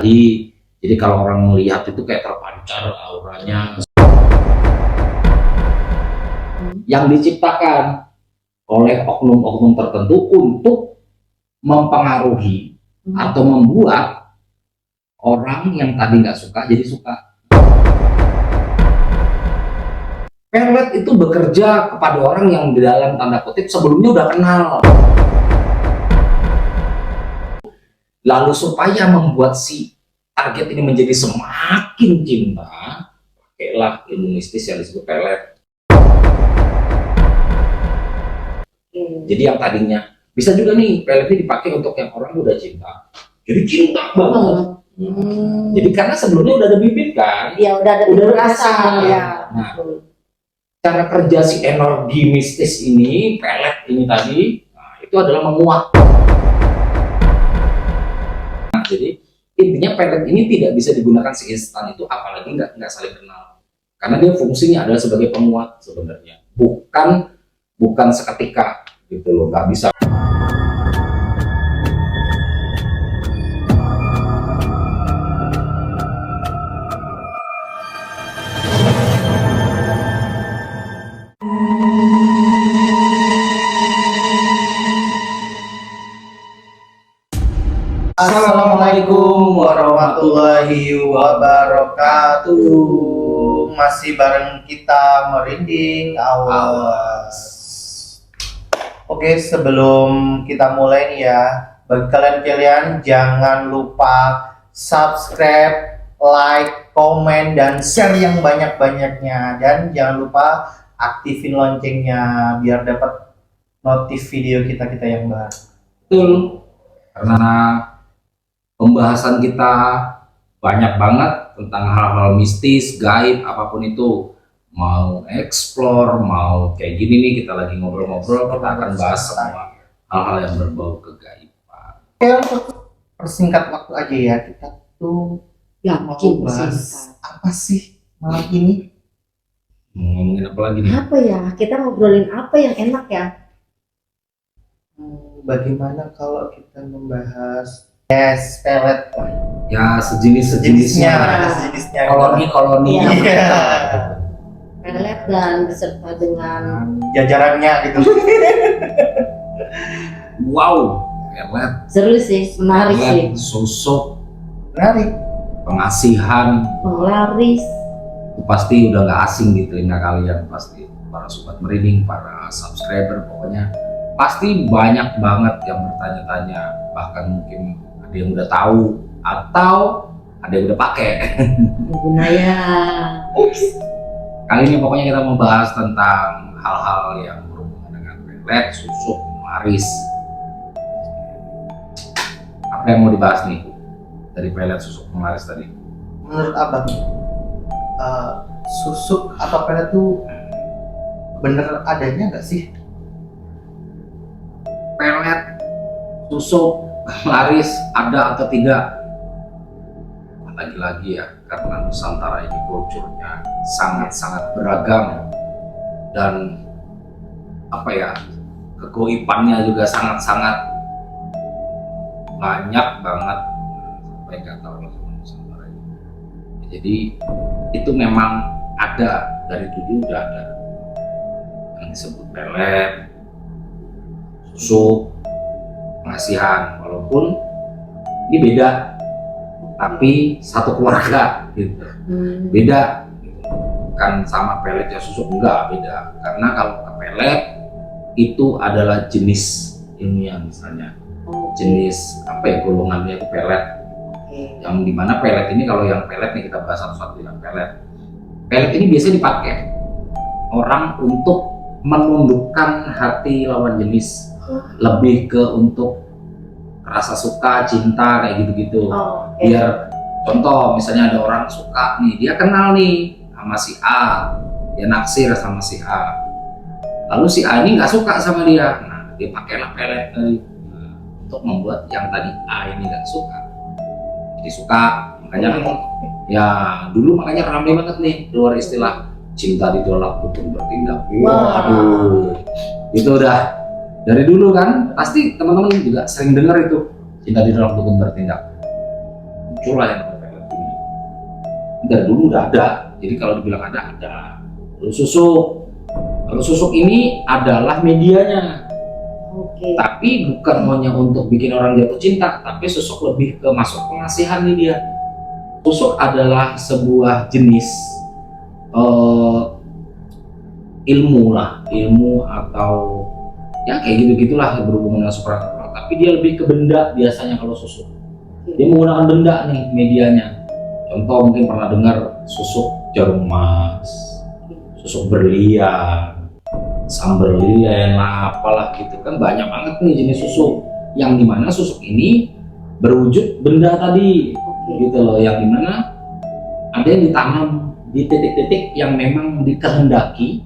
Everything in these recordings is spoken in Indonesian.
Jadi kalau orang melihat itu kayak terpancar auranya. Yang diciptakan oleh oknum-oknum tertentu untuk mempengaruhi atau membuat orang yang tadi nggak suka jadi suka. Pelet itu bekerja kepada orang yang di dalam tanda kutip sebelumnya udah kenal. Lalu supaya membuat si target ini menjadi semakin cinta, pakailah ilmu mistis yang disebut pelet. Jadi yang tadinya bisa juga nih pelet ini dipakai untuk yang orang udah cinta, jadi cinta banget. Jadi karena sebelumnya udah ada bibit kan? Ya udah ada rasa. Ya. Nah, cara kerja si energi mistis ini, pelet ini tadi, nah, itu adalah menguat. Nah, jadi intinya pelet ini tidak bisa digunakan seinstan itu, apalagi nggak saling kenal. Karena dia fungsinya adalah sebagai penguat sebenarnya, bukan seketika gitu loh, nggak bisa. Assalamualaikum warahmatullahi wabarakatuh. Masih bareng kita Merinding Awas. Oke, sebelum kita mulai nih ya, bagi kalian jangan lupa subscribe, like, komen, dan share yang banyak-banyaknya. Dan jangan lupa aktifin loncengnya biar dapat notif video kita yang baru. Betul, karena pembahasan kita banyak banget tentang hal-hal mistis, gaib, apapun itu. Mau explore, mau kayak gini nih, kita lagi ngobrol-ngobrol, kita akan bahas semua hal-hal yang berbau kegaiban. Oke, untuk persingkat waktu aja ya, kita tuh mau bahas apa sih malam ini? Ngomongin apa lagi nih? Apa ya? Kita ngobrolin apa yang enak ya? Bagaimana kalau kita membahas pelet? Ya sejenisnya. Koloni-koloni. Iya. Pelet dan beserta dengan jajarannya gitu. Wow, pelet. seru sih, menarik sih. Sosok Menarik. pengasihan, Penglaris. itu pasti udah nggak asing di telinga kalian, pasti para sobat merinding, para subscriber, pokoknya pasti banyak banget yang bertanya-tanya, bahkan mungkin ada yang udah tahu atau ada yang udah pakai. Guna ya. Kali ini pokoknya kita mau bahas tentang hal-hal yang berhubungan dengan pelet, susuk, laris. Apa yang mau dibahas nih dari pelet, susuk, laris tadi? Menurut abang, susuk atau pelet tuh bener adanya nggak sih? Pelet, susuk, laris ada atau tidak? Lagi-lagi ya, karena Nusantara ini kulturnya sangat-sangat beragam dan apa ya, kegoibannya juga sangat-sangat banyak banget, apa yang kata orang Nusantara ini. Jadi itu memang ada, dari dulu udah ada yang disebut pelet, susuk, pengasihan, walaupun ini beda tapi satu keluarga gitu. Beda gitu. Bukan sama pelet ya susuk, enggak, beda. Karena kalau ke pelet itu adalah jenis ilmiah, misalnya jenis apa ya, golongannya itu pelet. Yang dimana pelet ini, kalau yang pelet nih kita bahas satu-satu. Yang pelet ini biasanya dipakai orang untuk menundukkan hati lawan jenis, lebih ke untuk rasa suka, cinta, kayak gitu-gitu. Biar contoh, misalnya ada orang suka nih, dia kenal nih sama si A, dia naksir sama si A, lalu si A ini nggak suka sama dia, nah dia pakailah pelet tadi untuk membuat yang tadi A ini nggak suka jadi suka. Makanya ya dulu makanya ramai banget nih keluar istilah cinta ditolak dukun bertindak. Waduh, itu udah dari dulu kan, pasti teman-teman juga sering dengar itu, cinta ditolak dukun bertindak. muncul lah yang namanya pelet ini. Dari dulu udah ada, jadi kalau dibilang ada. Lalu susuk ini adalah medianya, Oke. tapi bukan hanya untuk bikin orang jatuh cinta, tapi susuk lebih ke masuk pengasihan nih dia. Susuk adalah sebuah jenis ilmu atau ya kayak gitu-gitulah yang berhubungan dengan supranatural, tapi dia lebih ke benda biasanya kalau susuk. Dia menggunakan benda nih medianya. Contoh mungkin pernah dengar susuk jarum emas, susuk berlian, sumber lilin lah, apalah gitu kan, banyak banget nih jenis susuk. Yang dimana susuk ini berwujud benda tadi, gitu loh, yang dimana ada yang ditanam di titik-titik yang memang dikehendaki,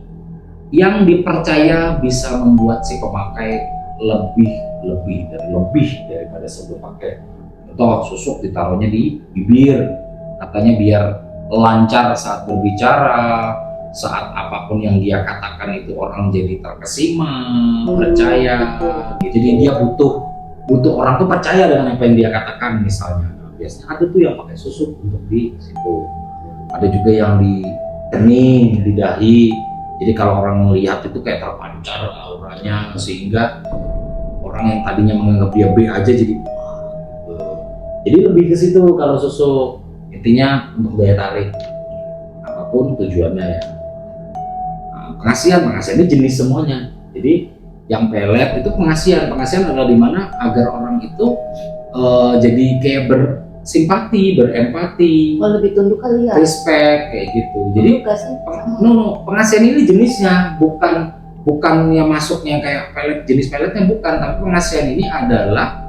yang dipercaya bisa membuat si pemakai lebih daripada sebelum pakai. Contoh susuk ditaruhnya di bibir, katanya biar lancar saat berbicara, saat apapun yang dia katakan itu orang jadi terkesima, percaya. Jadi dia butuh orang tuh percaya dengan apa yang dia katakan misalnya. Biasanya ada tuh yang pakai susuk untuk di situ. Ada juga yang di kening, di dahi. Jadi kalau orang melihat itu kayak terpancar auranya, sehingga orang yang tadinya menganggap dia B aja jadi jadi lebih ke situ kalau susuk. Intinya untuk daya tarik, apapun tujuannya ya. Pengasihan ini jenis semuanya. Jadi yang pelet itu pengasihan adalah dimana agar orang itu jadi kayak bersimpati, berempati, Lebih tunduk kali ya. respect kayak gitu. Jadi pengasihan ini jenisnya bukan yang masuknya kayak pelet, jenis peletnya bukan, tapi pengasihan ini adalah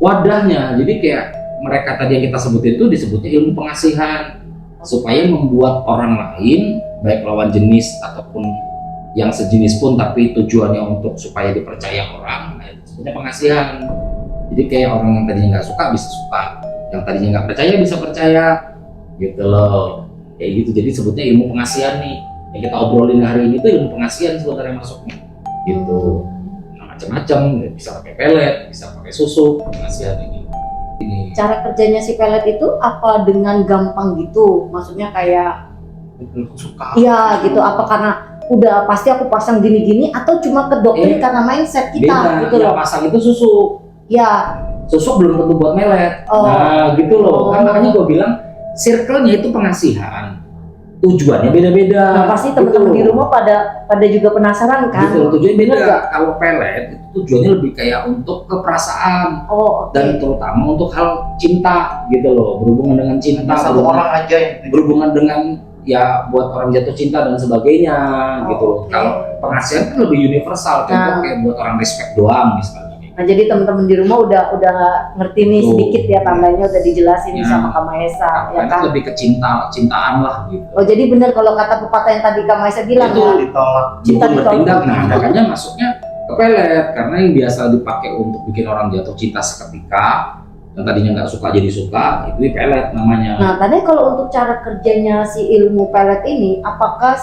wadahnya. Jadi kayak mereka tadi yang kita sebutin itu disebutnya ilmu pengasihan, supaya membuat orang lain, baik lawan jenis ataupun yang sejenis pun, tapi tujuannya untuk supaya dipercaya orang, nah itu sebenarnya pengasihan. Jadi kayak orang yang tadinya nggak suka bisa suka, yang tadinya nggak percaya bisa percaya, gitu loh, kayak gitu. Jadi sebutnya ilmu pengasihan nih, yang kita obrolin hari ini tuh ilmu pengasihan sebenarnya masuknya, gitu. Nah, macam-macam, bisa pakai pelet, bisa pakai susuk, pengasihan ini. Cara kerjanya si pelet itu apa dengan gampang gitu? Maksudnya kayak Suka. iya gitu, apa karena udah pasti aku pasang gini-gini, atau cuma ke doktrin karena mindset kita beda, gitu yang loh. pasang itu susuk. Ya. Susuk belum tentu buat melet. Nah gitu loh. Kan makanya gue bilang circle-nya itu pengasihan. Tujuannya beda-beda. Nah pasti teman-teman di rumah pada juga penasaran kan. Gitu, tujuannya beda. Bener gak? Kalau pelet itu tujuannya lebih kayak untuk keperasaan. Oh, oke. Dan terutama untuk hal cinta gitu loh. Berhubungan dengan cinta. Satu orang aja yang berhubungan dengan ya buat orang jatuh cinta dan sebagainya gitu loh. Oke. Kalau pengasihan kan lebih universal. Contoh kayak buat orang respect doang misalnya. Nah jadi teman-teman di rumah udah ngerti nih sedikit ya, tandanya udah dijelasin Ya. sama Kak Maesa ya Karena kan. lebih ke cintaan lah gitu. Oh jadi benar kalau kata pepatah yang tadi Kak Maesa bilang Itu ya. ditolak. Cinta Bukan ditolak. bertindak, nah makanya masuknya ke pelet, karena yang biasa dipakai untuk bikin orang jatuh cinta seketika, yang tadinya nggak suka jadi suka, itu pelet namanya. Nah tadi kalau untuk cara kerjanya si ilmu pelet ini, apakah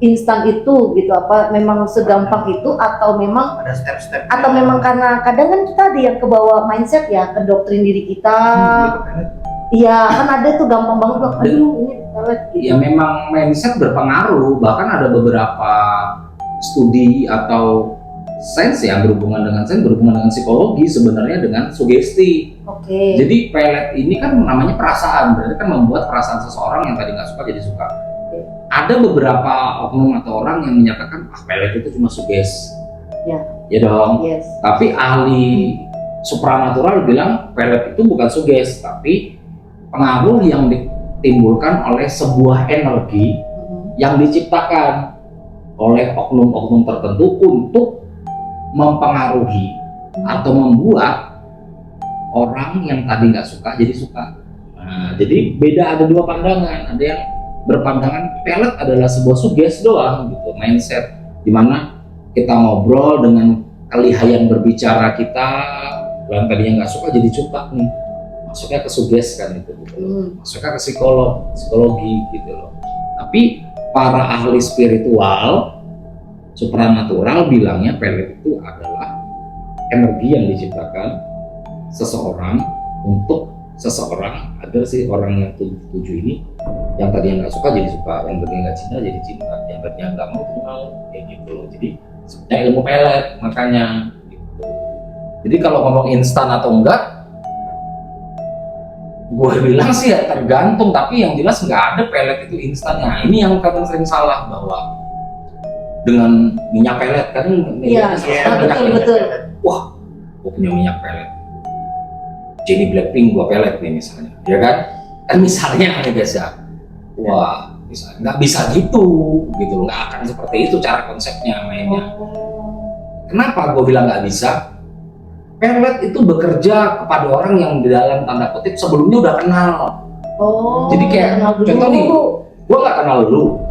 instan itu gitu, apa memang segampang itu, atau memang Ada step-step. memang karena kadang kan kita ada yang kebawa mindset ya, ke doktrin diri kita. Iya kan ada tuh gampang banget bilang, aduh ini pelet gitu. Ya memang mindset berpengaruh, bahkan ada beberapa studi atau sains yang berhubungan dengan psikologi sebenarnya dengan sugesti. Oke. Jadi pelet ini kan namanya perasaan, berarti kan membuat perasaan seseorang yang tadi nggak suka jadi suka. Ada beberapa oknum atau orang yang menyatakan pelet itu cuma suges. Ya dong. Yes. Tapi ahli supranatural bilang pelet itu bukan suges, tapi pengaruh yang ditimbulkan oleh sebuah energi yang diciptakan oleh oknum-oknum tertentu untuk mempengaruhi atau membuat orang yang tadi nggak suka jadi suka. Nah, jadi beda, ada dua pandangan. Ada yang berpandangan pelet adalah sebuah suges doang gitu, mindset dimana kita ngobrol dengan kelihayan berbicara kita, yang tadinya nggak suka jadi suka nih, masuknya ke suges kan itu gitu loh. Masuknya ke psikologi gitu loh. Tapi para ahli spiritual supranatural bilangnya pelet itu adalah energi yang diciptakan seseorang untuk seseorang, ada sih orang yang tujuh ini, yang tadinya nggak suka jadi suka, yang tadinya nggak cinta jadi cinta, yang tadinya nggak mau jadi mau, kayak gitu. Jadi sebenarnya ilmu pelet makanya gitu. Jadi kalau ngomong instan atau enggak, gue bilang sih ya tergantung, tapi yang jelas nggak ada pelet itu instan. Nah ini yang kadang sering salah, bahwa dengan minyak pelet kan Iya, betul. Wah, gue punya minyak pelet, Jennie Blackpink gue pelet nih misalnya, ya kan? Kan misalnya nih guys ya, wah, misalnya nggak bisa gitu loh, nggak akan seperti itu cara konsepnya mainnya. Kenapa gue bilang nggak bisa? Pelet itu bekerja kepada orang yang di dalam tanda kutip sebelumnya udah kenal. Jadi kayak contoh nih, gue nggak kenal lu,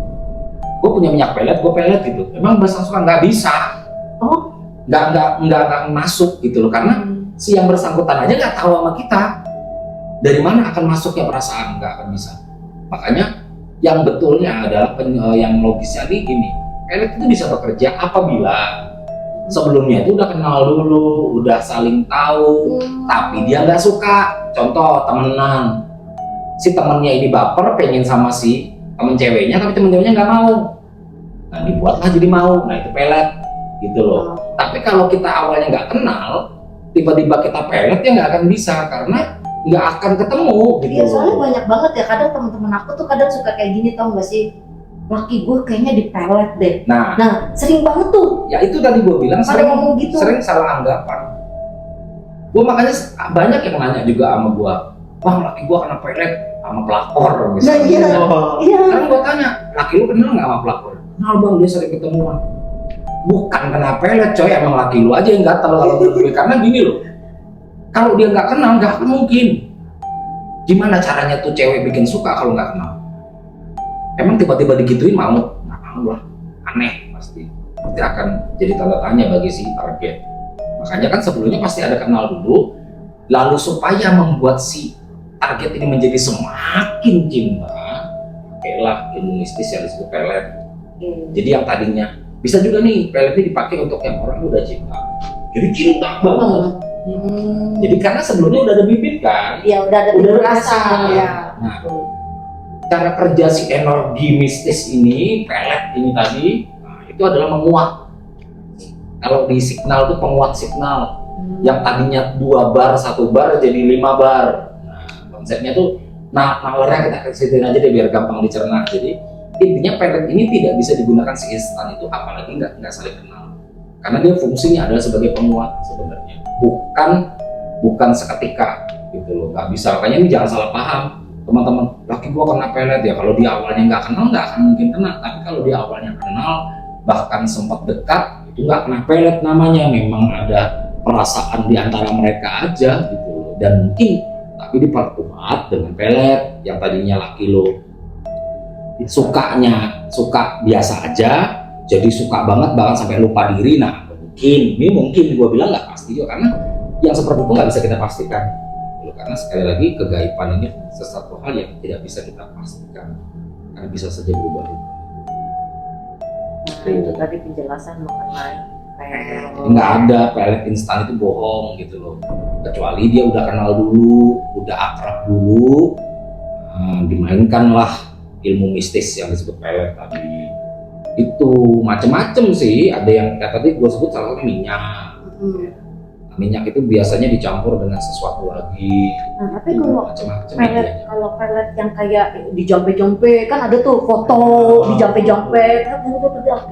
gue punya minyak pelet, gue pelet gitu. Emang bersangkutan nggak bisa, nggak akan masuk gitu loh, karena si yang bersangkutan aja nggak tahu sama kita, dari mana akan masuknya perasaan, nggak akan bisa. Makanya yang betulnya adalah yang logisnya nih gini, pelet itu bisa bekerja apabila sebelumnya itu udah kenal dulu, udah saling tahu, tapi dia nggak suka. Contoh temenan, si temennya ini baper pengen sama si temen ceweknya, tapi temen ceweknya nggak mau, nah dibuatlah jadi mau. Nah itu pelet gitu loh. Tapi kalau kita awalnya nggak kenal, tiba-tiba kita pelet ya nggak akan bisa, karena nggak akan ketemu gitu. Iya, soalnya banyak banget ya, kadang teman-teman aku tuh kadang suka kayak gini, tau gak sih, laki gue kayaknya dipelet deh. Nah Sering banget tuh. Ya itu tadi gue bilang, Pada ngomong gitu. sering salah anggapan. Gue makanya banyak yang nanya juga sama gue, bang laki gue kena pelet sama pelakor misalnya. Iya. Sekarang gue tanya, laki lu kenal nggak sama pelakor? Kenal bang, dia sering ketemuan. Bukan kena pelet coy, emang laki lu aja yang gatel kalau gue. Karena gini loh, kalau dia nggak kenal nggak akan mungkin. Gimana caranya tuh cewek bikin suka kalau nggak kenal? Emang tiba-tiba digituin mau? Nggak mau lah, aneh pasti akan jadi tanda tanya bagi si target. Makanya kan sebelumnya pasti ada kenal dulu, lalu supaya membuat si target ini menjadi semakin cinta, pakailah ilmu mistis yang disebut pelet. Jadi yang tadinya bisa juga nih pelet ini dipakai untuk yang orang udah cinta, jadi cinta banget. Jadi karena sebelumnya udah ada bibit kan? Iya, udah ada rasa. Ya. Nah, cara kerja si energi mistis ini, pelet ini tadi, nah, itu adalah menguat. Kalau di signal itu penguat signal, yang tadinya 2 bar, 1 bar jadi 5 bar. Nah, konsepnya tuh, nalarnya kita kesitin aja deh biar gampang dicerna. Jadi intinya pelet ini tidak bisa digunakan si instan itu, apalagi nggak saling kenal. Karena dia fungsinya adalah sebagai penguat sebenarnya, bukan seketika gitu loh, nggak bisa. Makanya ini jangan salah paham teman-teman, laki gua kena pelet ya kalau dia awalnya nggak kenal nggak akan mungkin kena, tapi kalau dia awalnya kenal bahkan sempat dekat, itu nggak kena pelet namanya, memang ada perasaan di antara mereka aja gitu loh, dan mungkin tapi diperkuat dengan pelet. Yang tadinya laki lo suka biasa aja jadi suka banget bahkan sampai lupa diri. Nah mungkin gue bilang nggak pasti juga, karena yang seperti itu nggak bisa kita pastikan. Karena sekali lagi kegaiban ini sesuatu hal yang tidak bisa kita pastikan, karena bisa saja berubah-ubah. Nah, itu tadi penjelasan mengenai pelet. Nggak ada pelet instan itu bohong gitu loh, kecuali dia udah kenal dulu, udah akrab dulu, dimainkanlah ilmu mistis yang disebut pelet tadi. Itu macem-macem sih, ada yang kayak tadi gue sebut salah satu minyak. Minyak itu biasanya dicampur dengan sesuatu lagi. Nah, tapi kalau macam-macam pelet yang kayak di jampe-jampe kan ada tuh foto di jampe-jampe kan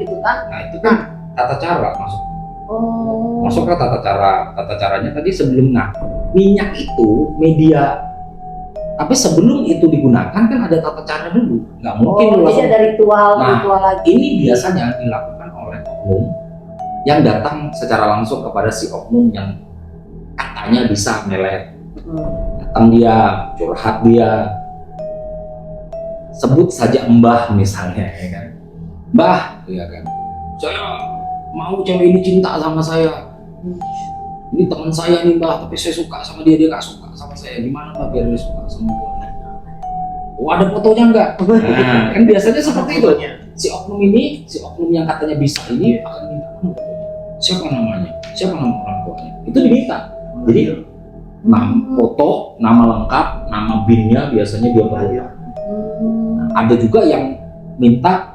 gitu kan. Nah itu kan tata cara masuk ke tata caranya tadi sebelum. Nah minyak itu media, tapi sebelum itu digunakan kan ada tata cara dulu, nggak mungkin jadi ada ritual lagi. Ini biasanya dilakukan oleh oknum yang datang secara langsung kepada si oknum yang katanya bisa melet. Datang dia, curhat dia, sebut saja mbah misalnya, ya kan, mbah, ya kan, saya mau cewek ini cinta sama saya, ini teman saya nih mbah, tapi saya suka sama dia nggak suka sama saya, gimana mbah biar dia suka sama gue? Oh ada fotonya nggak? Nah kan biasanya seperti itu. Si oknum yang katanya bisa ini akan minta fotonya. Siapa namanya? Siapa nama orang tuanya? Itu diminta. Jadi foto, nama lengkap, nama BIN-nya biasanya dia perlukan. Ada juga yang minta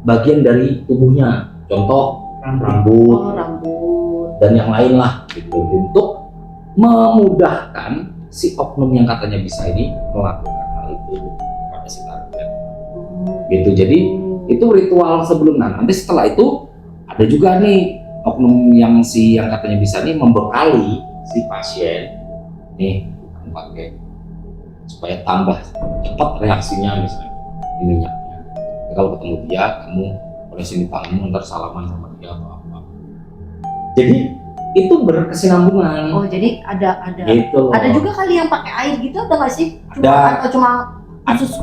bagian dari tubuhnya, contoh rambut, Rambut. dan yang lain lah gitu, untuk memudahkan si oknum yang katanya bisa ini melakukan hal itu kepada si target gitu. Jadi itu ritual sebelum. Nanti setelah itu ada juga nih oknum yang katanya bisa nih membekali si pasien nih, kamu pakai supaya tambah cepat reaksinya, misalnya di minyaknya. Ya, kalau ketemu dia, kamu oleh sini tanganmu ntar salaman sama dia atau apa. Jadi itu berkesinambungan. Oh, jadi ada Gitu loh. ada juga kali yang pakai air gitu, ada nggak sih? Ada. Atau cuma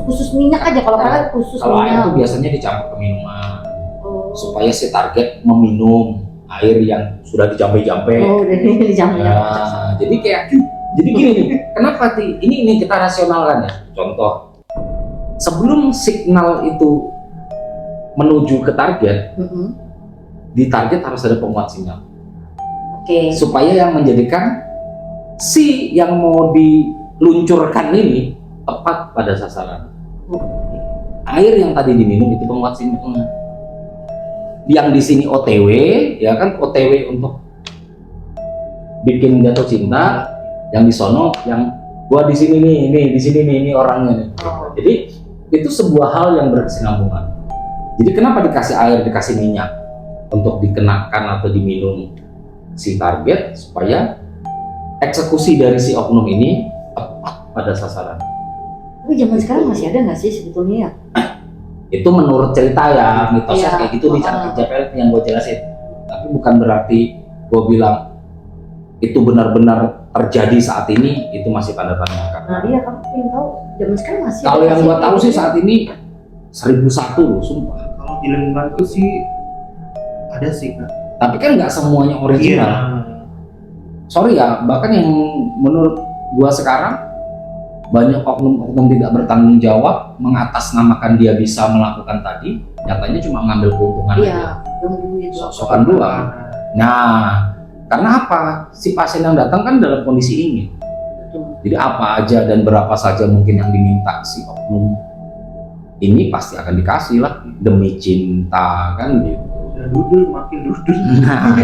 khusus minyak aja? Kalau pelet khusus Kalau air minyak. itu biasanya dicampur ke minuman Oh. supaya si target meminum air yang sudah dijampe-jampe. Oh, udah dijamnya. Nah, jadi gini nih, kenapa ini kita rasionalkan ya. Contoh, sebelum signal itu menuju ke target, di target harus ada penguat sinyal. Oke. Supaya yang menjadikan si yang mau diluncurkan ini tepat pada sasaran. Air yang tadi diminum itu penguat sinyalnya. Yang di sini OTW, ya kan, OTW untuk bikin jatuh cinta. Yang di sono, yang gua di sini nih, ini di sini nih, ini orangnya nih. Jadi itu sebuah hal yang berkesinambungan. Jadi kenapa dikasih air, dikasih minyak untuk dikenakan atau diminum si target, supaya eksekusi dari si oknum ini tepat pada sasaran. Tapi zaman sekarang masih ada nggak sih sebetulnya ya? Itu menurut cerita ya, mitosnya Iya. kayak gitu di kerja pelet yang gue jelasin. Tapi bukan berarti gue bilang itu benar-benar terjadi saat ini, itu masih tanda tanya. Nah, iya, kamu ingin tahu zaman sekarang masih Kalau ada yang sih gue tahu kayak sih gitu? saat ini 1001 loh, sumpah. Kalau di lingkunganku sih ada sih Kak. Tapi kan nggak semuanya Iya. original. Sorry ya, bahkan yang menurut gua sekarang banyak oknum-oknum tidak bertanggung jawab mengatasnamakan dia bisa melakukan tadi, nyatanya cuma ngambil keuntungan Iya, aja. yang duit. Sok-sokan doang. Nah, karena apa? Si pasien yang datang kan dalam kondisi ingin. Betul. Jadi apa aja dan berapa saja mungkin yang diminta si oknum ini pasti akan dikasih lah, demi cinta kan gitu. Udah dudul makin dudul. Nah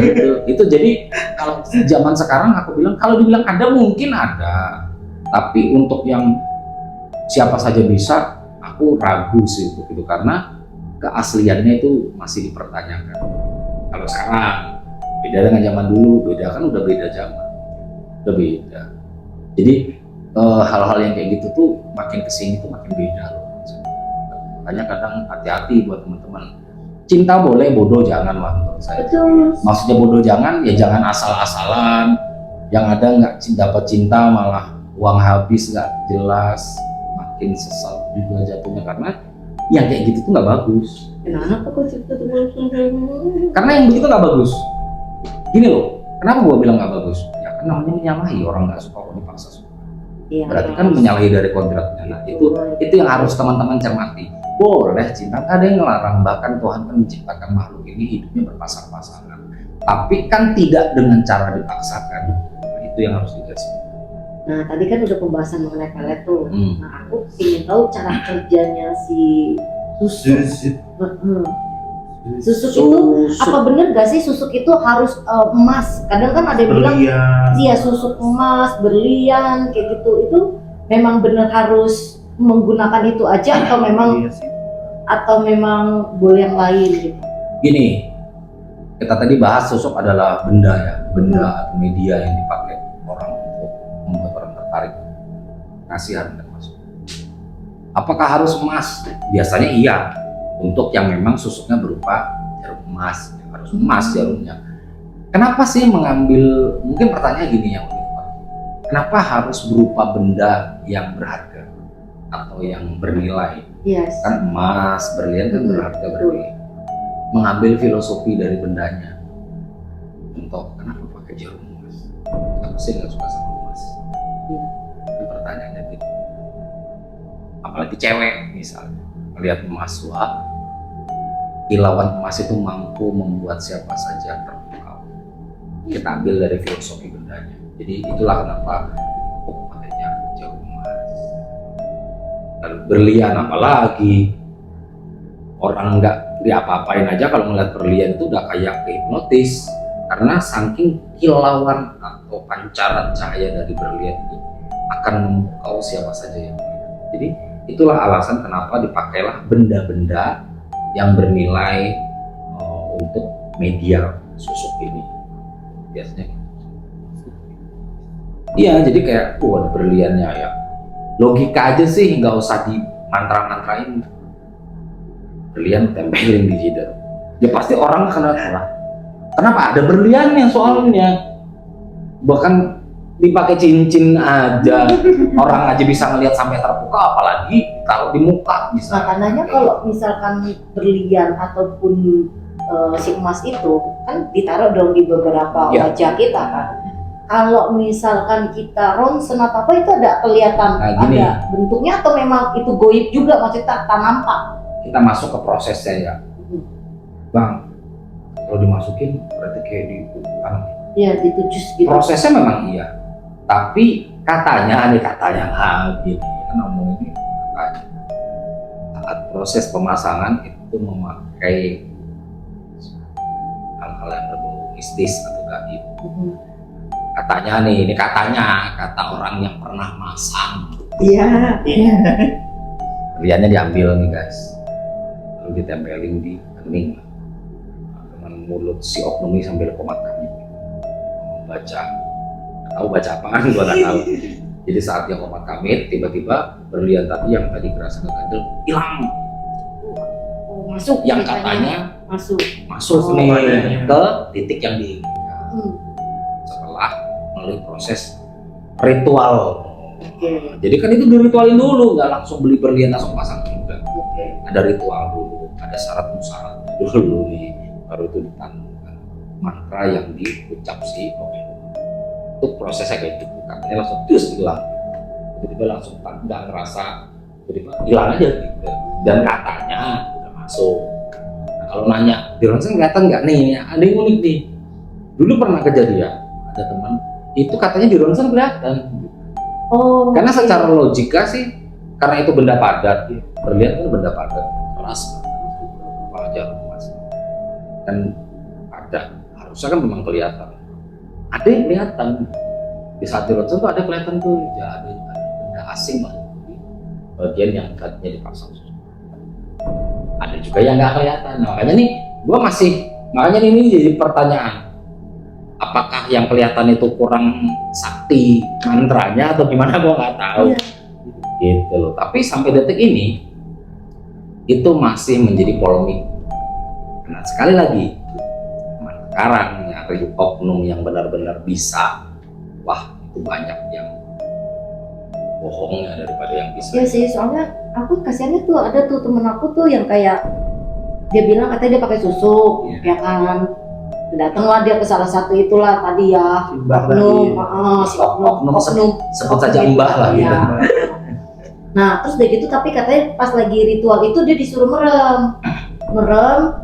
itu jadi kalau zaman sekarang aku bilang, kalau dibilang ada mungkin ada, tapi untuk yang siapa saja bisa, aku ragu sih untuk itu, karena keasliannya itu masih dipertanyakan. Kalau sekarang beda dengan zaman dulu, beda kan, udah beda zaman, udah beda. Jadi hal-hal yang kayak gitu tuh makin kesini tuh makin beda loh. Makanya kadang hati-hati buat teman-teman. Cinta boleh, bodoh jangan lah menurut saya. Betul. Maksudnya bodoh jangan, ya jangan asal-asalan. Yang ada nggak dapat cinta malah uang habis nggak jelas, makin sesal juga jatuhnya, karena yang kayak gitu tuh nggak bagus. Kenapa kok cerita tuh? Karena yang begitu nggak bagus. Gini loh, kenapa gua bilang nggak bagus? Ya kan namanya menyalahi, orang nggak suka kalau dipaksa suka. Iya, Berarti kan menyalahi dari kontraknya. Nah, itu yang harus teman-teman cermati. Boleh cinta, nggak ada yang ngelarang, bahkan Tuhan kan menciptakan makhluk ini hidupnya berpasang-pasangan, tapi kan tidak dengan cara dipaksakan. Nah, itu yang harus digaris. Nah, tadi kan udah pembahasan mengenai pelet tuh. Hmm. Nah, aku ingin tahu cara kerjanya si susuk. Susuk itu apa bener gak sih susuk itu harus emas? Kadang kan ada yang bilang iya susuk emas, berlian kayak gitu. Itu memang bener harus menggunakan itu aja atau memang Iya sih. atau memang boleh yang lain gitu? Gini, kita tadi bahas susuk adalah benda ya, benda atau media yang dipakai orang untuk membuat orang tertarik, kasihan dan masuk. Apakah harus emas? Biasanya iya, untuk yang memang susuknya berupa jarum emas, harus emas jarumnya. Kenapa sih mengambil? Mungkin pertanyaan gini yang lebih tepat. Kenapa harus berupa benda yang berharga atau yang bernilai? Yes. Kan emas, berlian kan berharga, bernilai. Mengambil filosofi dari bendanya. Contoh, kenapa pakai jarum emas? Kenapa sih nggak suka sama emas? Ini pertanyaannya gitu. Apalagi cewek misalnya, melihat emas, wah, kilauan emas itu mampu membuat siapa saja terpukau. Kita ambil dari filosofi bendanya. Jadi itulah kenapa berlian apalagi orang nggak diapa-apain aja kalau ngeliat berlian itu udah kayak hipnotis karena saking kilauan atau pancaran cahaya dari berlian itu akan memukau siapa saja yang melihat. Jadi itulah alasan kenapa dipakailah benda-benda yang bernilai untuk media susuk ini biasanya. Iya, jadi kayak ada berliannya ya. Logika aja sih, nggak usah di mantra-mantrain. Berlian tempelin di jidat. Ya pasti orang akan salah. Kenapa ada berliannya soalnya? Bahkan dipakai cincin aja, orang aja bisa ngelihat sampai terpukau, apalagi kalau di muka bisa. Makanannya kalau misalkan berlian ataupun si emas itu kan ditaruh dong di beberapa wajah kita kan. Kalau misalkan kita ronsen atau apa itu ada kelihatan ada bentuknya atau memang itu goib juga, maksudnya tak nampak? Kita masuk ke prosesnya ya, Bang. Kalau dimasukin berarti kayak di Iya, ditujus gitu. Prosesnya memang iya, tapi katanya gitu kan ngomong ini katanya. Saat proses pemasangan itu memakai hal-hal yang berbau mistis atau gaib. Katanya nih, ini katanya kata orang yang pernah masang. Iya. Berliannya diambil nih guys, lalu ditempelin di kening dengan mulut si oknum ini sambil komat kami baca, tahu baca apaan gua nggak tahu. Jadi saat dia komat kamit, tiba-tiba berlian tadi yang tadi kerasa ganjel hilang. Masuk. Yang katanya masuk nih ke titik yang diinginkan. Setelah melalui proses ritual. Jadi kan itu diritualin dulu, nggak langsung beli berlian langsung pasang juga. Ada ritual dulu, ada syarat-syarat dulu nih, baru itu ditandungkan mantra yang diucap si itu prosesnya kayak gitu. Katanya langsung terus hilang, tiba-tiba langsung nggak ngerasa, tiba-tiba hilang aja gitu. Dan katanya udah masuk. Nah, kalau nanya di ronsen kelihatan nggak nih, ada yang unik nih. Dulu pernah kejadian, ada teman itu katanya di ronsen kelihatan. Karena secara logika sih, karena itu benda padat, berlian itu benda padat, keras, wajar emas, dan padat, harusnya kan memang kelihatan. Ada yang kelihatan di saat di ronsen tuh ada kelihatan tuh, ya ada benda asing lah di bagian yang tadinya dipasang. Ada juga yang nggak kelihatan. Nah, makanya nih, makanya ini jadi pertanyaan. Apakah yang kelihatan itu kurang sakti mantranya atau gimana, gua nggak tahu. Gitu loh. Tapi sampai detik ini itu masih menjadi polemik. Nah, sekali lagi, sekarang nyari oknum yang benar-benar bisa, wah itu banyak yang bohongnya daripada yang bisa. Iya sih, soalnya aku kasihannya tuh ada tuh temen aku tuh yang kayak dia bilang katanya dia pakai susuk, ya kan. Datanglah dia ke salah satu itulah tadi ya, oknum sebut saja mbah lah gitu. Nah terus udah gitu, tapi katanya pas lagi ritual itu dia disuruh merem.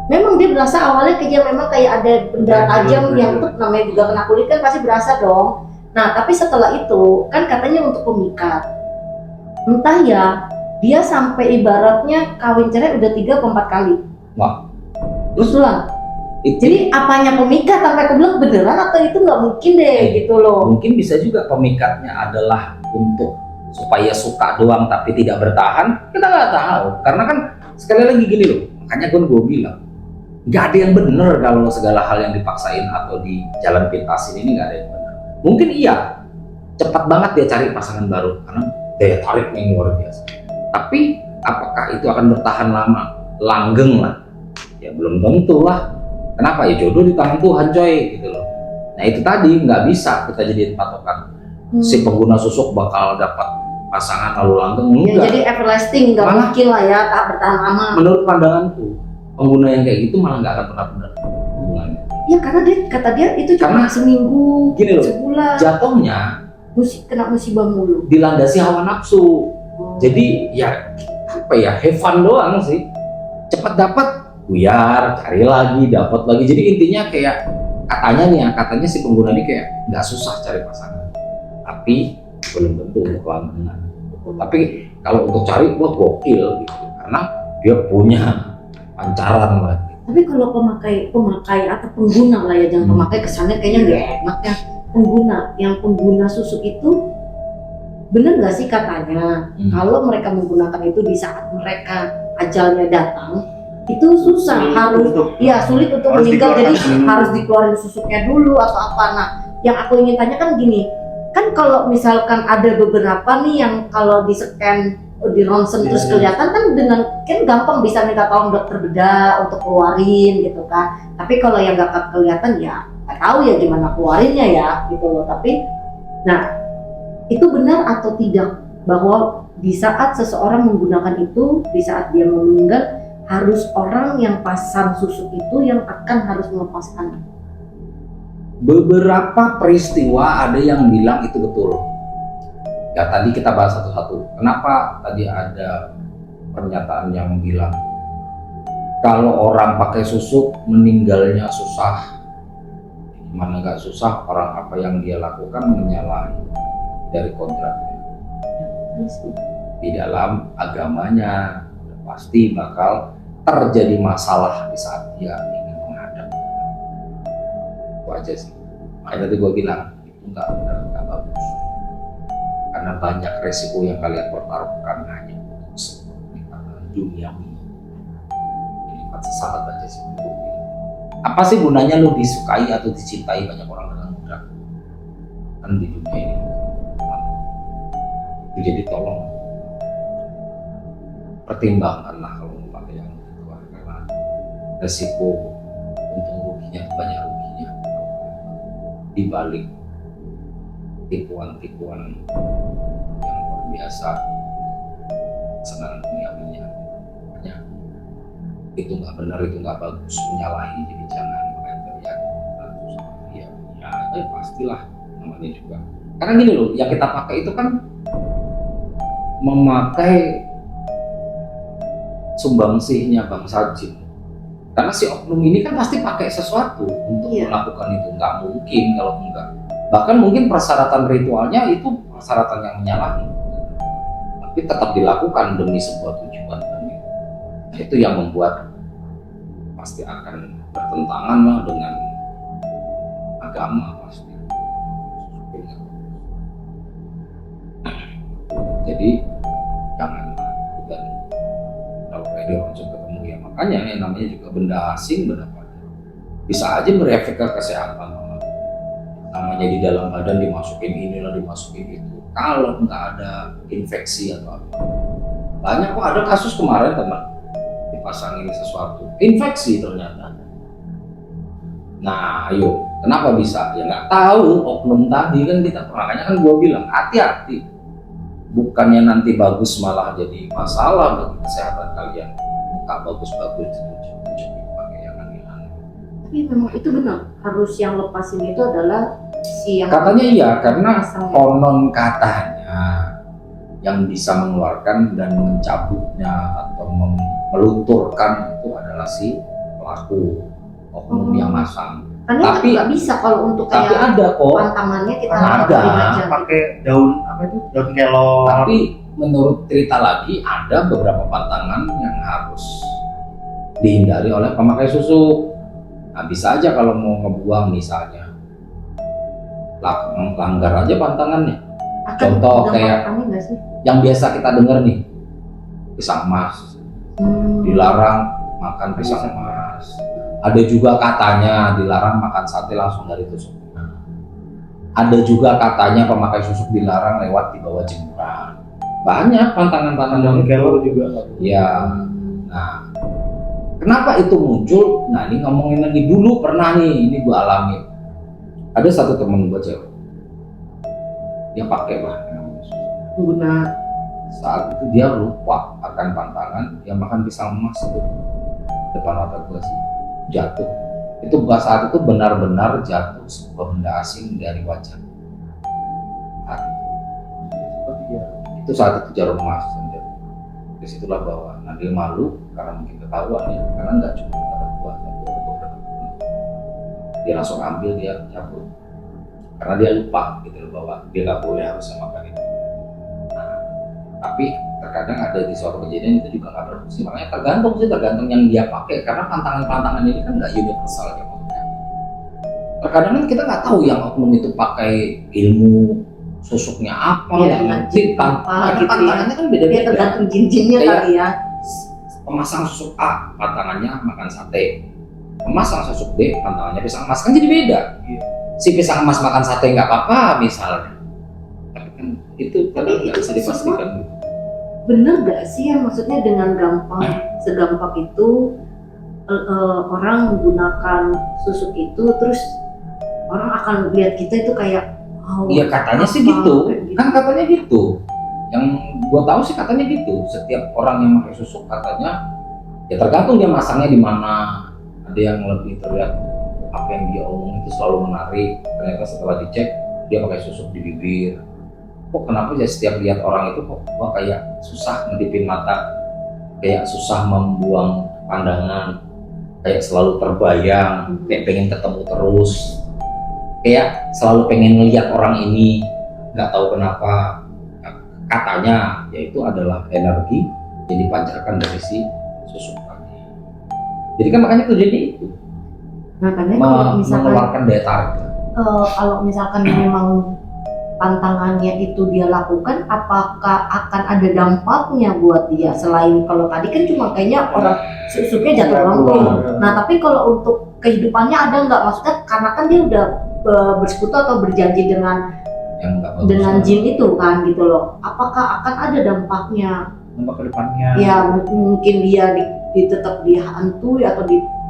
Memang dia berasa awalnya kayak memang kayak ada benda tajam yang tuh namanya juga kena kulit kan pasti berasa dong. Nah tapi setelah itu kan katanya untuk pemikat, entah ya dia sampai ibaratnya kawin cerai udah 3 atau 4 kali. Wah, usulan. Jadi apanya pemikat, sampai aku bilang beneran atau itu nggak mungkin deh gitu loh. Mungkin bisa juga pemikatnya adalah untuk supaya suka doang tapi tidak bertahan, kita nggak tahu. Karena kan sekali lagi gini loh, makanya gue bilang nggak ada yang bener kalau segala hal yang dipaksain atau di jalan pintasin ini nggak ada yang bener. Mungkin iya, cepat banget dia cari pasangan baru karena daya tariknya yang luar biasa. Tapi apakah itu akan bertahan lama, langgeng lah? Ya belum tentu lah. Kenapa? Ya jodoh di tangan Tuhan coy gitu loh. Nah itu tadi nggak bisa kita jadiin patokan. Si pengguna susuk bakal dapat pasangan lalu langgeng, enggak. Ya, jadi everlasting nggak mungkin lah ya, tak bertahan lama. Menurut pandanganku, pengguna yang kayak gitu malah nggak akan pernah benar hubungannya. Ya karena kata dia itu cuma seminggu, gini loh, sebulan. Jatuhnya kena musibah mulu. Dilandasi hawa nafsu. Jadi ya apa ya, have fun doang sih. Cepat dapat, buyar, cari lagi, dapat lagi. Jadi intinya kayak katanya si pengguna ini kayak nggak susah cari pasangan, tapi belum tentu untuk lama. Tapi Kalau untuk cari buat gokil gitu, karena dia punya pancaran lah. Tapi kalau pemakai atau pengguna lah ya, jangan pemakai, kesannya kayaknya nggak enak ya. Yang pengguna susuk itu benar nggak sih katanya kalau mereka menggunakan itu di saat mereka ajalnya datang itu susah, sulit untuk meninggal, jadi harus dikeluarin susuknya dulu atau apa. Nah, yang aku ingin tanya kan gini, kan kalau misalkan ada beberapa nih yang kalau di scan, di ronsen terus kelihatan kan, dengan kan gampang bisa minta tolong dokter bedah untuk keluarin gitu kan. Tapi kalau yang nggak kelihatan ya nggak tahu ya gimana keluarinnya ya gitu loh. Tapi nah, itu benar atau tidak bahwa di saat seseorang menggunakan itu, di saat dia meninggal, harus orang yang pasang susuk itu yang akan harus melepaskan? Beberapa peristiwa ada yang bilang itu betul. Ya tadi kita bahas satu-satu. Kenapa tadi ada pernyataan yang bilang kalau orang pakai susuk meninggalnya susah? Gimana nggak susah, orang apa yang dia lakukan menyalahi dari kodratnya. Di dalam agamanya pasti bakal terjadi masalah di saat dia ingin menghadap. Itu aja sih. Makanya tadi gue bilang itu nggak benar, nggak bagus. Karena banyak resiko yang kalian pertaruhkan hanya untuk kenikmatan duniawi. Nikmat sesaat aja sih. Apa sih gunanya lo disukai atau dicintai banyak orang dengan mudah? Kan di dunia ini. Jadi tolong pertimbangkanlah kalau mau pakai yang itu, karena resiko untung ruginya banyak ruginya di balik tipuan-tipuan yang luar biasa senang duniawinya. Makanya itu nggak benar, itu nggak bagus, menyalahi, jadi jangan. Makanya teriak ya pastilah namanya juga, karena gini loh, yang kita pakai itu kan memakai sumbangsihnya bangsa jin. Karena si oknum ini kan pasti pakai sesuatu untuk melakukan itu, nggak mungkin kalau enggak. Bahkan mungkin persyaratan ritualnya itu persyaratan yang menyalahi, tapi tetap dilakukan demi sebuah tujuan. Nah, itu yang membuat pasti akan bertentangan lah dengan agama pasti. Jadi jangan bukan kalau kayak dia langsung ketemu ya, makanya yang namanya juga benda asing, benda bisa aja berefek ke kesehatan. Namanya di dalam badan dimasukin inilah, dimasukin itu, kalau nggak ada infeksi atau apa. Banyak kok, ada kasus kemarin teman dipasangin sesuatu infeksi ternyata. Nah ayo, kenapa bisa? Ya nggak tahu, oknum tadi kan kita, makanya kan gue bilang hati-hati. Bukannya nanti bagus malah jadi masalah bagi kesehatan kalian. Muka bagus-bagus ditunjuk pakai yang aneh-aneh. Tapi memang itu benar, harus yang lepasin itu adalah si yang katanya iya, karena konon katanya yang bisa mengeluarkan dan mencabutnya atau melunturkan itu adalah si pelaku, oknum yang masang. Karena tapi nggak bisa kalau untuk tapi kayak ada kok pantangannya kita ada pakai daun apa itu, daun kelor. Tapi menurut cerita lagi ada beberapa pantangan yang harus dihindari oleh pemakai susuk. Nah bisa aja kalau mau ngebuang misalnya langgar aja pantangannya. Contoh kayak yang biasa kita dengar nih, pisang emas, dilarang makan pisang emas. Ada juga katanya dilarang makan sate langsung dari tusuknya. Ada juga katanya pemakai susuk dilarang lewat di bawah jemuran. Banyak pantangan-pantangan kelor juga. Ya, nah kenapa itu muncul? Nah ini ngomongin lagi, dulu pernah nih, ini gua alami. Ada satu temen gua cewek, dia pakai lah guna. Saat itu dia lupa akan pantangan, dia makan pisang emas tuh depan mata gua sih, jatuh. Itu saat itu benar-benar jatuh sebuah benda asing dari wajah. Itu saat itu jarum emas. Disitulah bahwa nah dia malu karena mungkin ketahuan ya, karena nggak cuma dapat buat dia langsung ambil, dia cabut karena dia lupa gitu loh bahwa dia nggak boleh harusnya makan itu. Nah, Tapi terkadang ada di suatu kejadian itu juga nggak berfungsi. Makanya tergantung yang dia pakai, karena pantangan ini kan nggak universal ya maksudnya. Terkadang kan kita nggak tahu yang oknum itu pakai ilmu susuknya apa, pantangannya kan beda-beda. Ya tergantung jin-jinnya kali ya. Pemasang susuk A, pantangannya makan sate. Pemasang susuk B, pantangannya pisang emas, kan jadi beda. Si pisang emas makan sate nggak apa-apa misalnya. Tapi kan itu kadang nggak bisa dipastikan. Bener gak sih ya, maksudnya dengan segampang itu orang menggunakan susuk itu, terus orang akan lihat kita itu kayak iya katanya sih gitu. Kan katanya gitu. Yang gua tahu sih katanya gitu. Setiap orang yang pakai susuk katanya ya tergantung dia masangnya di mana. Ada yang lebih terlihat apa yang dia omong itu selalu menarik. Ternyata setelah dicek dia pakai susuk di bibir. Kok kenapa ya setiap lihat orang itu kok kayak susah ngedipin mata, kayak susah membuang pandangan, kayak selalu terbayang, kayak pengen ketemu terus, kayak selalu pengen ngelihat orang ini, nggak tahu kenapa. Katanya yaitu adalah energi yang dipancarkan dari si susuk tadi. Jadi kan makanya terjadi itu. Makanya kalau misalkan mengeluarkan daya tarik. Kalau misalkan memang pantangannya itu dia lakukan, apakah akan ada dampaknya buat dia selain kalau tadi kan cuma kayaknya orang susuknya jatuh langsung. Nah tapi kalau untuk kehidupannya ada nggak, maksudnya karena kan dia udah bersekutu atau berjanji dengan jin itu kan gitu loh, apakah akan ada dampaknya? Dampak kedepannya? Ya mungkin dia tetap dihantui atau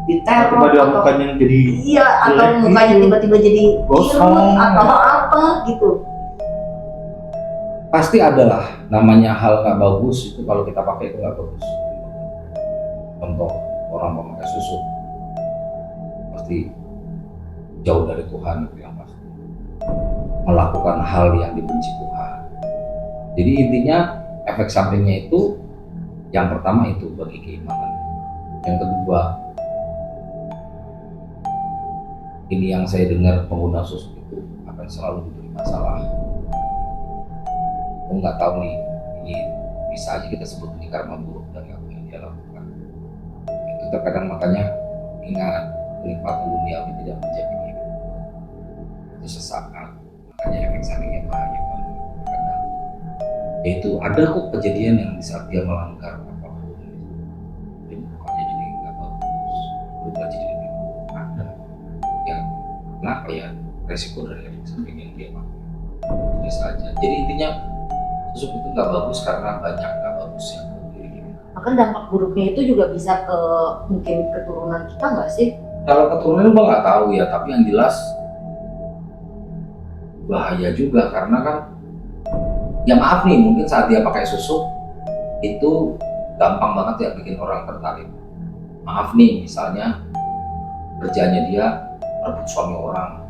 diteror atau mukanya jadi atau mukanya tiba-tiba jadi gosong atau apa gitu. Pasti adalah namanya hal nggak bagus itu, kalau kita pakai itu nggak bagus. Contoh orang memakai susuk pasti jauh dari Tuhan, itu yang pasti melakukan hal yang dibenci Tuhan. Jadi intinya efek sampingnya itu yang pertama itu bagi keimanan, yang kedua ini yang saya dengar pengguna susuk itu akan selalu diberi masalah. Aku nggak tahu nih, ini bisa aja kita sebut ini karma buruk dari apa yang dia lakukan. Itu terkadang makanya ingat kenikmatan duniawi tidak menjadi hidup. Itu sesaat, makanya efek sampingnya bahaya banget. Terkadang itu ada kok kejadian yang di saat dia melanggar apapun, dia mukanya jadi nggak bagus, berubah jadi lebih buruk. Ada ya, kenapa ya, resiko dari efek samping yang dia pakai itu saja. Jadi intinya susuk itu nggak bagus karena banyak nggak bagus yang diri. Maka dampak buruknya itu juga bisa ke mungkin keturunan kita nggak sih? Kalau keturunan gua nggak tahu ya, tapi yang jelas bahaya juga karena kan ya maaf nih, mungkin saat dia pakai susuk itu gampang banget ya bikin orang tertarik. Maaf nih, misalnya kerjanya dia rebut suami orang,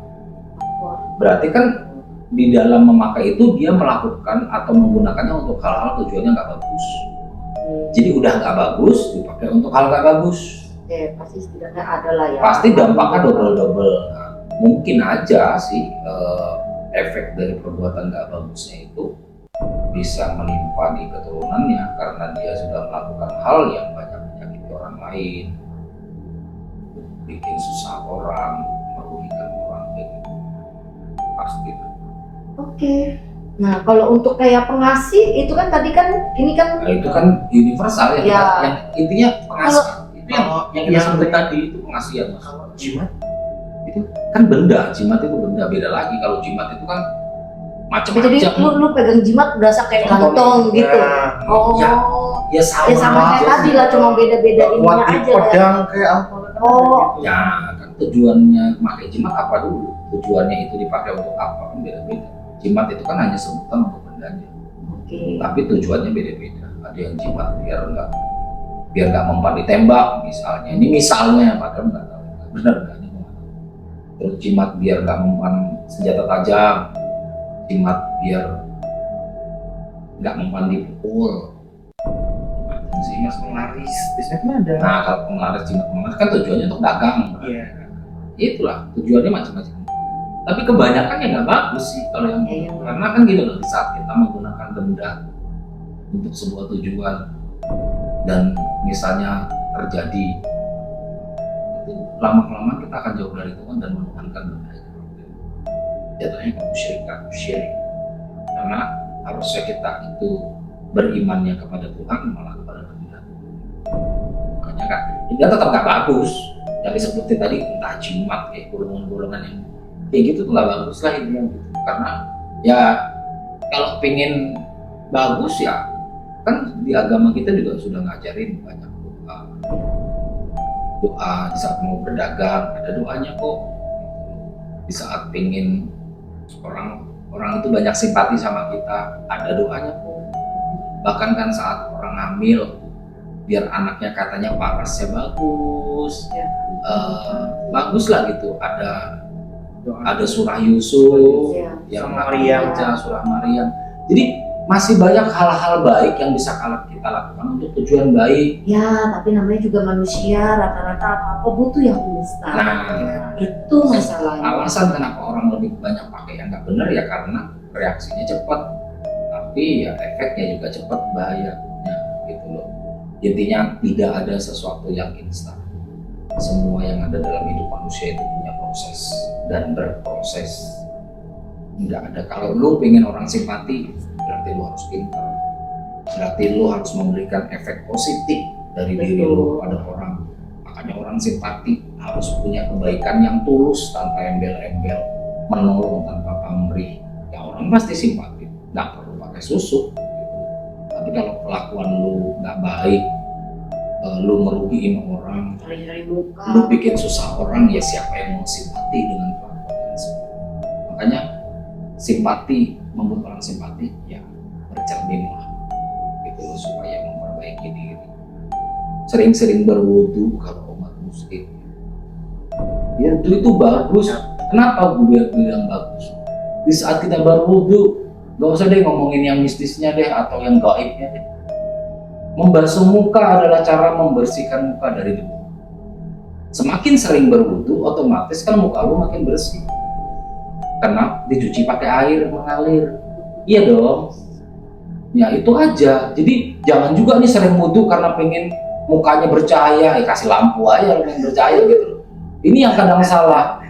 berarti kan di dalam memakai itu dia melakukan atau menggunakannya untuk hal-hal tujuannya nggak bagus. Jadi udah nggak bagus dipakai untuk hal nggak bagus. Pasti setidaknya ada lah ya. Pasti dampaknya double. Nah, mungkin aja sih efek dari perbuatan nggak bagusnya itu bisa menimpa di keturunannya karena dia sudah melakukan hal yang banyak menyakiti orang lain, bikin susah orang, merugikan orang, gitu. Pasti. Oke. Nah, kalau untuk kayak pengasih itu kan tadi kan ini kan Nah, itu kan universal ya. Yang intinya pengasih. Itu yang kita sebut tadi itu pengasihan, Mas. Jimat itu kan benda, jimat itu benda, beda lagi. Kalau jimat itu kan macam-macam. Jadi lu pegang jimat berasa kayak kantong gitu. Ya sama, kayak tadi lah, cuma beda-beda ininya aja pedang kayak apa. Ya kan tujuannya pakai jimat apa dulu? Tujuannya itu dipakai untuk apa kan beda-beda. Jimat itu kan hanya sebutan untuk bendanya. Tapi tujuannya beda-beda. Ada yang jimat biar nggak mempan ditembak misalnya. Ini misalnya, padahal nggak tahu benar nggak ini. Terus jimat biar nggak mempan senjata tajam. Jimat biar nggak mempan dipukul. Jimat penglaris, biasanya kan ada. Nah kalau jimat penglaris kan tujuannya untuk dagang. Iya. Itulah tujuannya macam-macam. Tapi kebanyakan ya nggak bagus sih kalau yang karena kan gitu loh, di saat kita menggunakan benda untuk sebuah tujuan dan misalnya terjadi, itu lama-kelamaan kita akan jauh dari Tuhan dan menuhankan benda itu. Jatuhnya syirik. Karena harusnya kita itu berimannya kepada Tuhan malah kepada benda. Makanya kan ini tetap nggak bagus. Yang disebutin tadi entah jimat kayak golongan-golongan yang kayak gitu tuh nggak bagus lah ini gitu. Karena ya kalau pengen bagus ya kan di agama kita juga sudah ngajarin banyak doa di saat mau berdagang ada doanya kok. Di saat pengen orang itu banyak simpati sama kita ada doanya kok. Bahkan kan saat orang hamil biar anaknya katanya parasnya bagus, bagus lah gitu. Ada surah Yusuf, yang Maryam, surah Maryam. Jadi masih banyak hal-hal baik yang bisa kita lakukan untuk tujuan baik. Ya, tapi namanya juga manusia, rata-rata apa-apa butuh yang instan. Nah, itu masalahnya. Alasan kenapa orang lebih banyak pakai yang nggak benar ya karena reaksinya cepat, tapi ya efeknya juga cepat, bahayanya gitu loh. Intinya tidak ada sesuatu yang instan. Semua yang ada dalam hidup manusia itu punya proses dan berproses. Nggak ada. Kalau lu pengen orang simpati, berarti lu harus pintar. Berarti lu harus memberikan efek positif dari diri lu pada orang. Makanya orang simpati harus punya kebaikan yang tulus tanpa embel-embel, menolong tanpa pamrih. Ya orang pasti simpati, nggak perlu pakai susuk. Tapi kalau kelakuan lu nggak baik, lu merugiin orang, lu bikin susah orang, ya siapa yang mau simpati dengan kelakuan seperti itu? Makanya simpati, membuat orang simpati, ya bercermin lah gitu supaya memperbaiki diri. Sering-sering berwudu kalau umat muslim. Ya itu bagus. Kenapa gue bilang bagus? Di saat kita berwudu, gak usah deh ngomongin yang mistisnya deh atau yang gaibnya deh. Membasuh muka adalah cara membersihkan muka dari debu. Semakin sering berwudu, otomatis kan muka lu makin bersih. Karena dicuci pakai air mengalir. Iya dong. Ya itu aja. Jadi jangan juga nih sering wudu karena pengen mukanya bercahaya, ya kasih lampu aja pengen bercahaya gitu. Ini yang kadang salah.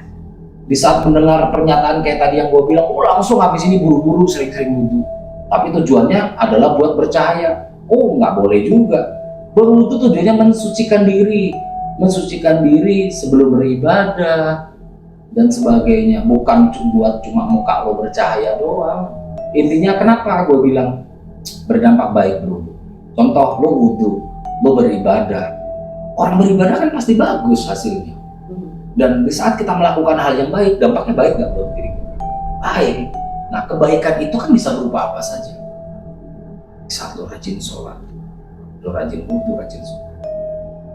Di saat mendengar pernyataan kayak tadi yang gue bilang, langsung habis ini buru-buru sering-sering wudu. Tapi tujuannya adalah buat bercahaya. Nggak boleh juga. Berwudu tujuannya mensucikan diri sebelum beribadah dan sebagainya, bukan buat cuma muka lo bercahaya doang. Intinya kenapa gue bilang berdampak baik bro? Contoh lo wudu, lo beribadah, orang beribadah kan pasti bagus hasilnya. Dan di saat kita melakukan hal yang baik, dampaknya baik nggak buat diri kita? Baik. Nah kebaikan itu kan bisa berupa apa saja. Di saat lo rajin sholat, lo rajin wudu, rajin sholat,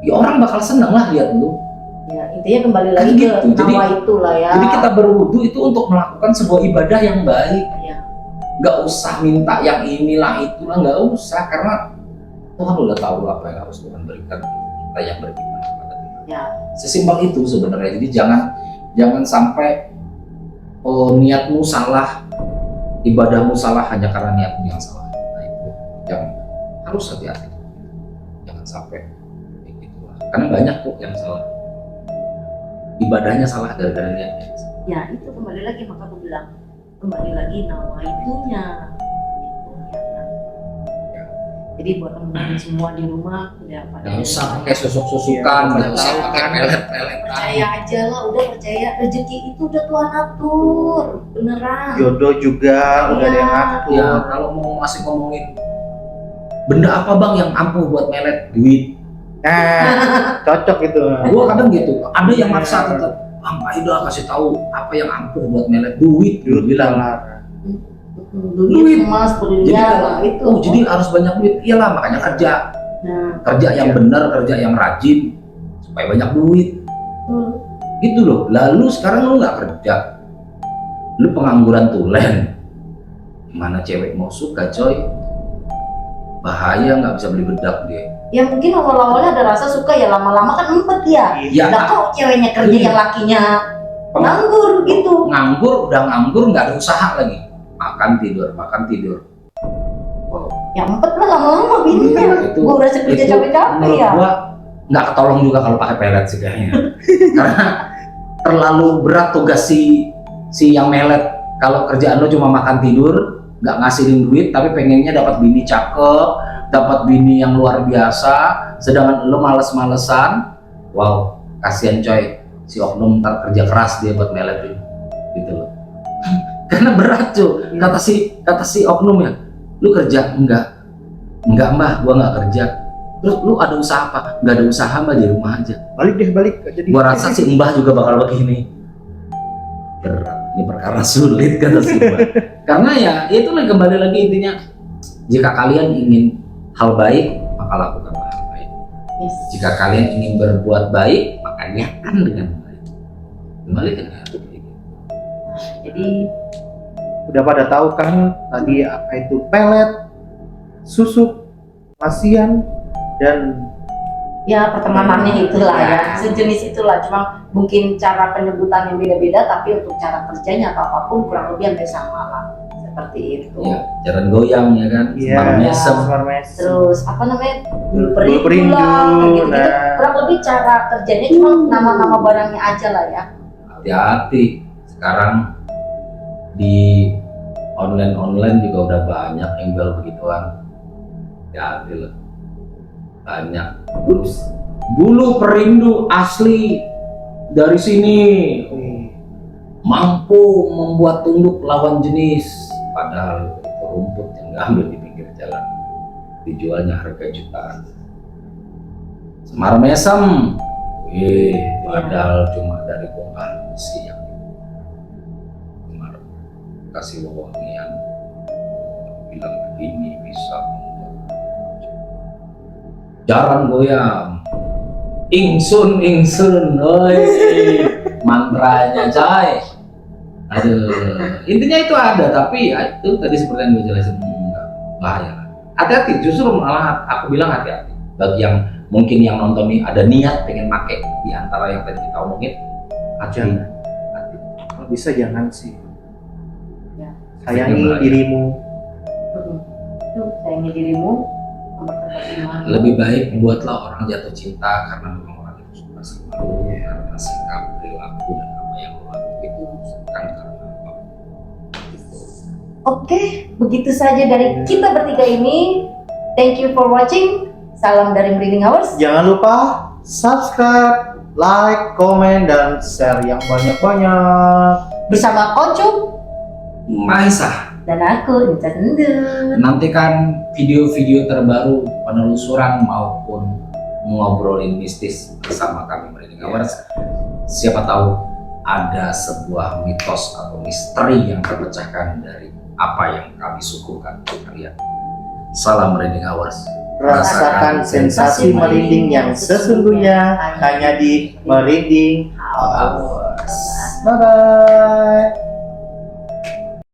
ya orang bakal seneng lah lihat lo. Ya, intinya kembali lagi ke nawa itulah ya. Jadi kita berwudu itu untuk melakukan sebuah ibadah yang baik. Ya. Gak usah minta yang inilah itulah, gak usah, karena Tuhan udah tahu apa yang harus Tuhan berikan kita yang beriman kepada Tuhan. Ya. Sesimpel itu sebenarnya. Jadi jangan sampai niatmu salah, ibadahmu salah hanya karena niatmu yang salah. Nah itu yang harus hati-hati. Jangan sampai kayak gitulah. Karena banyak kok yang salah. Ibadahnya salah gara-gara niatnya. Ya itu kembali lagi, maka aku bilang kembali lagi nawa itunya. Ya. Jadi buat teman-teman semua di rumah udah pada Nggak usah pakai susuk-susukan, nggak usah pakai pelet-pelet. percaya aja lah, udah percaya rezeki itu udah Tuhan atur, beneran. Jodoh juga udah ada yang ngatur. Ya kalau mau masih ngomongin benda apa bang yang ampuh buat melet, duit. Nah, cocok itu. Gua kadang gitu, ada yang maksa tetap, bang ayo kasih tahu apa yang ampuh buat melet, duit. Dulu bilang Duit, emas, berlian lah itu. Jadi harus banyak duit. Iyalah makanya kerja. Nah, Kerja yang benar, kerja yang rajin supaya banyak duit. Gitu loh. Lalu sekarang lu nggak kerja, lu pengangguran tulen. Gimana cewek mau suka coy? Bahaya, nggak bisa beli bedak dia. ya mungkin awal-awalnya ada rasa suka, ya lama-lama kan empet ya. Ya, Lah kok ceweknya kerja yang lakinya nganggur gitu. Nganggur, udah nganggur nggak ada usaha lagi. Makan tidur. Wow. Ya 4 lah lama-lama bininya. Itu- Gue udah kerja itu capek-capek menurut ya. gua nggak ketolong juga kalau pakai pelet sih kayaknya. Karena terlalu berat tugas si yang melet. Kalau kerjaan lo cuma makan tidur, nggak ngasihin duit, tapi pengennya dapat bini cakep, dapat bini yang luar biasa, sedangkan lo males-malesan. Wow, kasihan coy, si oknum ntar kerja keras dia buat melet gitu loh. Karena berat cuy, kata si oknum ya, lu kerja? Enggak mbah, gua nggak kerja. Terus lu ada usaha apa? Nggak ada usaha mbah, di rumah aja. Balik jadi Gua rasa si mbah juga bakal begini. Berat, ini perkara sulit kata si mbah. Karena ya itu kembali lagi intinya, jika kalian ingin hal baik maka lakukanlah hal baik. Yes. Jika kalian ingin berbuat baik maka niatkan dengan baik. Kembali ke niat. Jadi udah pada tahu kan tadi apa itu pelet, susuk, masian, dan ya pertemanannya itulah ya, Ya. sejenis itulah, cuma mungkin cara penyebutan yang beda-beda, tapi untuk cara kerjanya atau apapun kurang lebih hampir sama lah, seperti itu. Ya, jalan goyang ya kan, semar mesem. Terus apa namanya, Bulu bulu perindu, perindu lah, kayak gitu-gitu. nah. Kurang lebih cara kerjanya cuma nama-nama barangnya aja lah ya. Hati-hati, sekarang di online juga udah banyak yang jual begituan. Hati-hati loh, banyak. Bulu perindu asli dari sini, mampu membuat tunduk lawan jenis, padahal itu rumput yang diambil di pinggir jalan, dijualnya harga jutaan. Semar mesem, padahal cuma dari bongkar besi yang Semar kasih wewangian, bilang ini bisa membuat jalan goyang, ingsun, oi, mantranya coy. Aduh, intinya itu ada, tapi ya itu tadi seperti yang gue jelasin, enggak, bahaya. Hati-hati, justru malah aku bilang hati-hati. Bagi yang mungkin yang nonton ini ada niat pengen pakai di antara yang tadi kita omongin, hati-hati. Kalau bisa jangan sih. Ya. Sayangi Bahaya. dirimu. Itu sayangi dirimu, nomor terdekat iman. Lebih baik buatlah orang jatuh cinta karena memang orang itu suka sama lo, karena sikap, perilaku dan apa yang lo lakukan itu bukan karena apa. Gitu. Oke, begitu saja dari kita bertiga ini. Thank you for watching. Salam dari Breeding Hours. Jangan lupa subscribe, like, komen, dan share yang banyak-banyak. Bersama Kocuk Maisa, dan aku, Nita Sendu. nantikan video-video terbaru penelusuran maupun ngobrolin mistis bersama kami Breeding Hours. Siapa tahu ada sebuah mitos atau misteri yang terpecahkan dari apa yang kami suguhkan untuk kalian. Salam Breeding Hours. Rasakan sensasi merinding yang sesungguhnya hanya di Merinding Hours. Bye-bye.